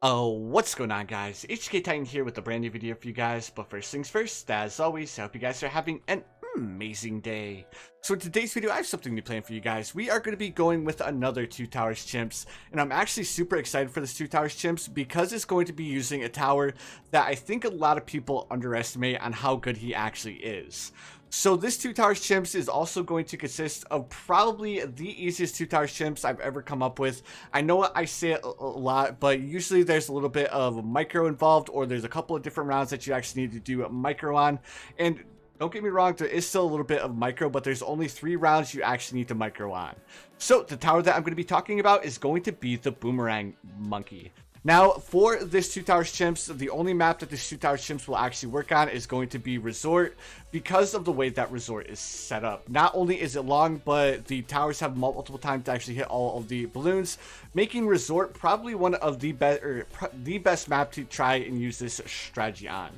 Oh, what's going on, guys? HK Titan here with a brand new video for you guys. But first things first, as always, I hope you guys are having an amazing day. So in today's video, I have something new planned for you guys. We are going to be going with another Two Towers Chimps, and I'm actually super excited for this Two Towers Chimps because it's going to be using a tower that I think a lot of people underestimate on how good he actually is. So this Two Towers Chimps is also going to consist of probably the easiest Two Towers Chimps I've ever come up with. I know I say it a lot, but usually there's a little bit of micro involved, or there's a couple of different rounds that you actually need to do micro on. And don't get me wrong, there is still a little bit of micro, but there's only 3 rounds you actually need to micro on. So the tower that I'm going to be talking about is going to be the Boomerang Monkey. Now, for this Two Towers Chimps, the only map that this Two Towers Chimps will actually work on is going to be Resort, because of the way that Resort is set up. Not only is it long, but the towers have multiple times to actually hit all of the balloons, making Resort probably one of the best map to try and use this strategy on.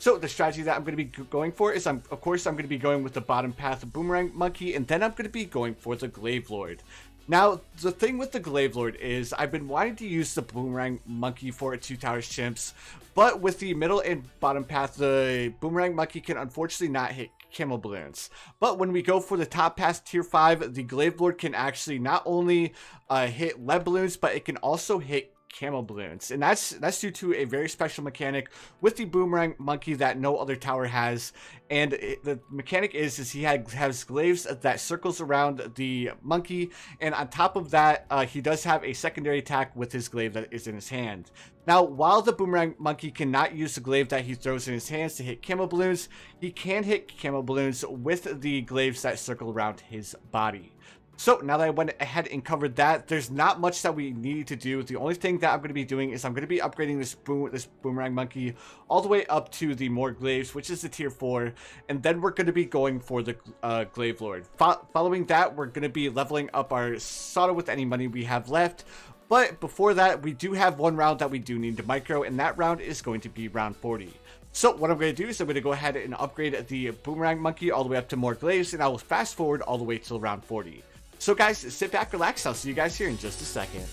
So the strategy that I'm going to be going for is, of course, I'm going to be going with the bottom path Boomerang Monkey, and then I'm going to be going for the Glaive Lord. Now, the thing with the Glaive Lord is I've been wanting to use the Boomerang Monkey for Two Towers Chimps, but with the middle and bottom path, the Boomerang Monkey can unfortunately not hit Camel Balloons. But when we go for the top path tier 5, the Glaive Lord can actually not only hit lead balloons, but it can also hit Camel Balloons, and that's due to a very special mechanic with the Boomerang Monkey that no other tower has. And the mechanic is he has glaives that circles around the monkey, and on top of that, he does have a secondary attack with his glaive that is in his hand. Now, while the Boomerang Monkey cannot use the glaive that he throws in his hands to hit Camel Balloons, he can hit Camel Balloons with the glaives that circle around his body. So now that I went ahead and covered that, there's not much that we need to do. The only thing that I'm going to be doing is I'm going to be upgrading this Boomerang Monkey all the way up to the more glaives, which is the tier 4, and then we're going to be going for the Glaive Lord. Following that, we're going to be leveling up our Sauda with any money we have left. But before that, we do have one round that we do need to micro, and that round is going to be round 40. So what I'm going to do is I'm going to go ahead and upgrade the Boomerang Monkey all the way up to more glaives, and I will fast forward all the way till round 40. So guys, sit back, relax, I'll see you guys here in just a second.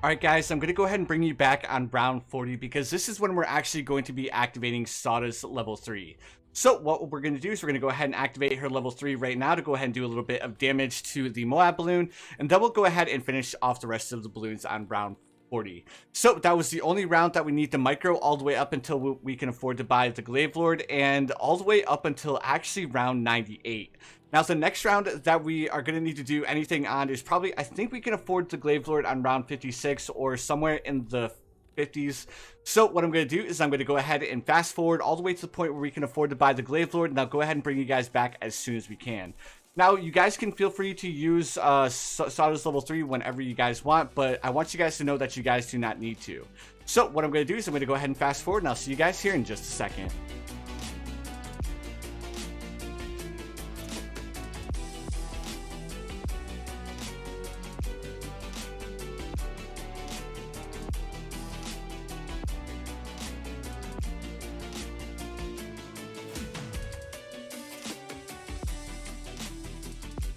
Alright guys, I'm going to go ahead and bring you back on round 40 because this is when we're actually going to be activating Sauda's level 3. So what we're going to do is we're going to go ahead and activate her level 3 right now to go ahead and do a little bit of damage to the Moab balloon, and then we'll go ahead and finish off the rest of the balloons on round 40. So that was the only round that we need to micro all the way up until we can afford to buy the Glaive Lord, and all the way up until actually round 98. Now, the next round that we are going to need to do anything on is probably, I think we can afford the Glaive Lord on round 56 or somewhere in the 50s. So what I'm going to do is I'm going to go ahead and fast forward all the way to the point where we can afford to buy the Glaive Lord, and I'll go ahead and bring you guys back as soon as we can. Now, you guys can feel free to use Sauda's level 3 whenever you guys want, but I want you guys to know that you guys do not need to. So what I'm going to do is I'm going to go ahead and fast forward, and I'll see you guys here in just a second.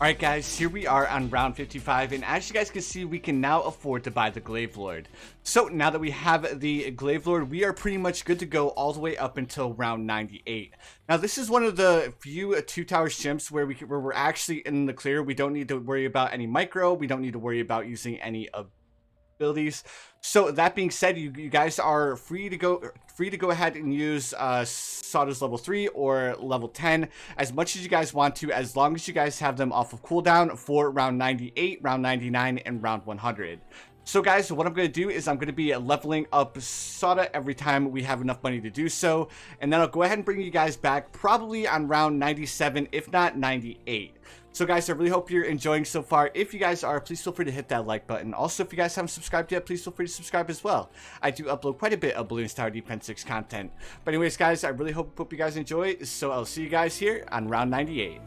Alright guys, here we are on round 55, and as you guys can see, we can now afford to buy the Glaive Lord. So now that we have the Glaive Lord, we are pretty much good to go all the way up until round 98. Now this is one of the few Two Towers Chimps where we're actually in the clear. We don't need to worry about any micro, we don't need to worry about using any abilities. So that being said, you guys are free to go ahead and use Sauda's level 3 or level 10 as much as you guys want to, as long as you guys have them off of cooldown for round 98, round 99, and round 100. So guys, what I'm going to do is I'm going to be leveling up Sauda every time we have enough money to do so, and then I'll go ahead and bring you guys back probably on round 97, if not 98. So guys, I really hope you're enjoying so far. If you guys are, please feel free to hit that like button. Also, if you guys haven't subscribed yet, please feel free to subscribe as well. I do upload quite a bit of Bloons Tower Defense 6 content. But anyways, guys, I really hope you guys enjoy, so I'll see you guys here on round 98.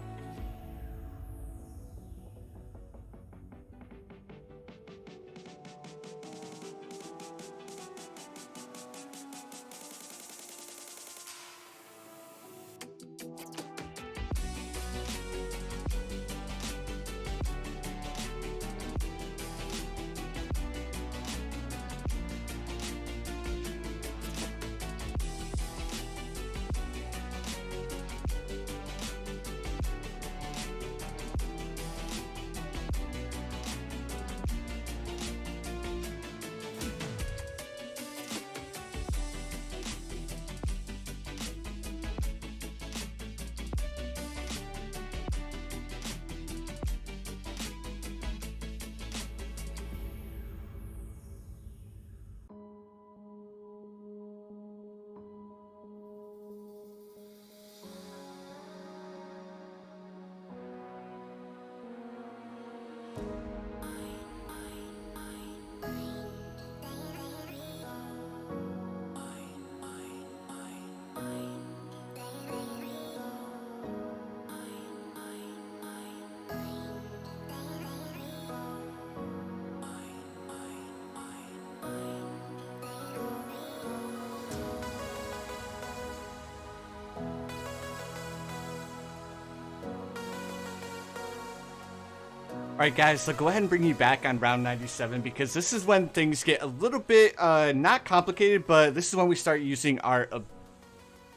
Alright guys, so go ahead and bring you back on round 97 because this is when things get a little bit, not complicated, but this is when we start using our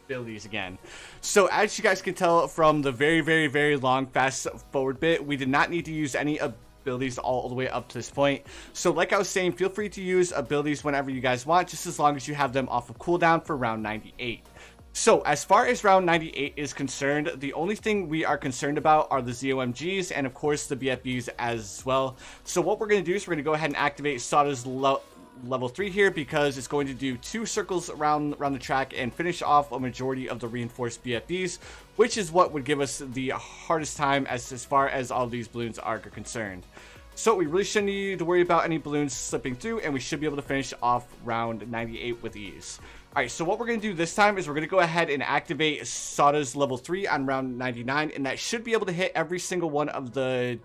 abilities again. So as you guys can tell from the very long fast forward bit, we did not need to use any abilities all the way up to this point. So like I was saying, feel free to use abilities whenever you guys want, just as long as you have them off of cooldown for round 98. So as far as round 98 is concerned, the only thing we are concerned about are the ZOMGs and of course the BFBs as well. So what we're going to do is we're going to go ahead and activate Sauda's level 3 here because it's going to do 2 circles around the track and finish off a majority of the reinforced BFBs, which is what would give us the hardest time as far as all these balloons are concerned. So we really shouldn't need to worry about any balloons slipping through, and we should be able to finish off round 98 with ease. Alright, so what we're going to do this time is we're going to go ahead and activate Sauda's level 3 on round 99, and that should be able to hit every single one of the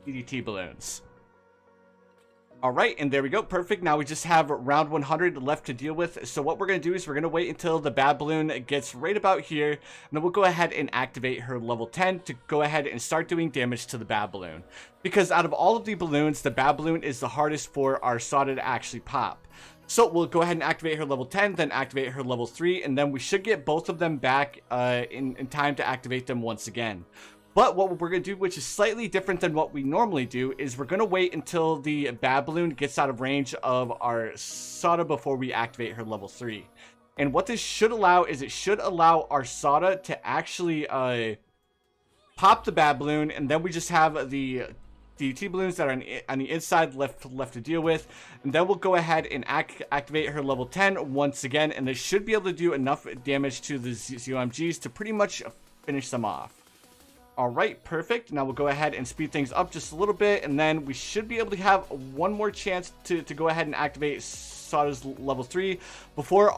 DDT balloons. Alright, and there we go, perfect. Now we just have round 100 left to deal with. So what we're going to do is we're going to wait until the bad balloon gets right about here, and then we'll go ahead and activate her level 10 to go ahead and start doing damage to the bad balloon. Because out of all of the balloons, the bad balloon is the hardest for our Sauda to actually pop. So we'll go ahead and activate her level 10, then activate her level 3, and then we should get both of them back in time to activate them once again. But what we're going to do, which is slightly different than what we normally do, is we're going to wait until the bad balloon gets out of range of our Sauda before we activate her level 3. And what this should allow is it should allow our Sauda to actually pop the bad balloon, and then we just have the DT balloons that are on the inside left to deal with, and then we'll go ahead and activate her level 10 once again, and this should be able to do enough damage to the ZOMGs to pretty much finish them off. Alright, perfect. Now we'll go ahead and speed things up just a little bit, and then we should be able to have one more chance to go ahead and activate Sauda's level 3 before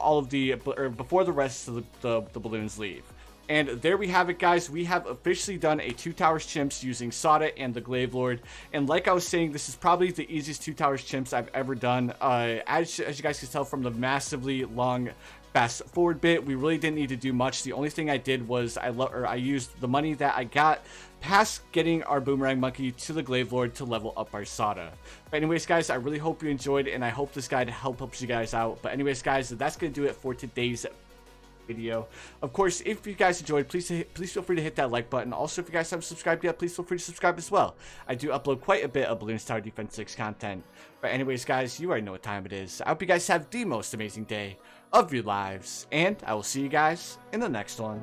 before the rest of the balloons leave. And there we have it, guys. We have officially done a 2 towers chimps using Sauda and the Glaive Lord. And like I was saying, this is probably the easiest 2 towers chimps I've ever done. As you guys can tell from the massively long fast forward bit, we really didn't need to do much. The only thing I did was I used the money that I got past getting our boomerang monkey to the Glaive Lord to level up our Sauda. But anyways, guys, I really hope you enjoyed, and I hope this guide helps you guys out. But anyways, guys, that's gonna do it for today's video. Of course, if you guys enjoyed, please feel free to hit that like button. Also, if you guys haven't subscribed yet, please feel free to subscribe as well. I do upload quite a bit of Bloons Tower Defense 6 content. But anyways, guys, you already know what time it is. I hope you guys have the most amazing day of your lives, and I will see you guys in the next one.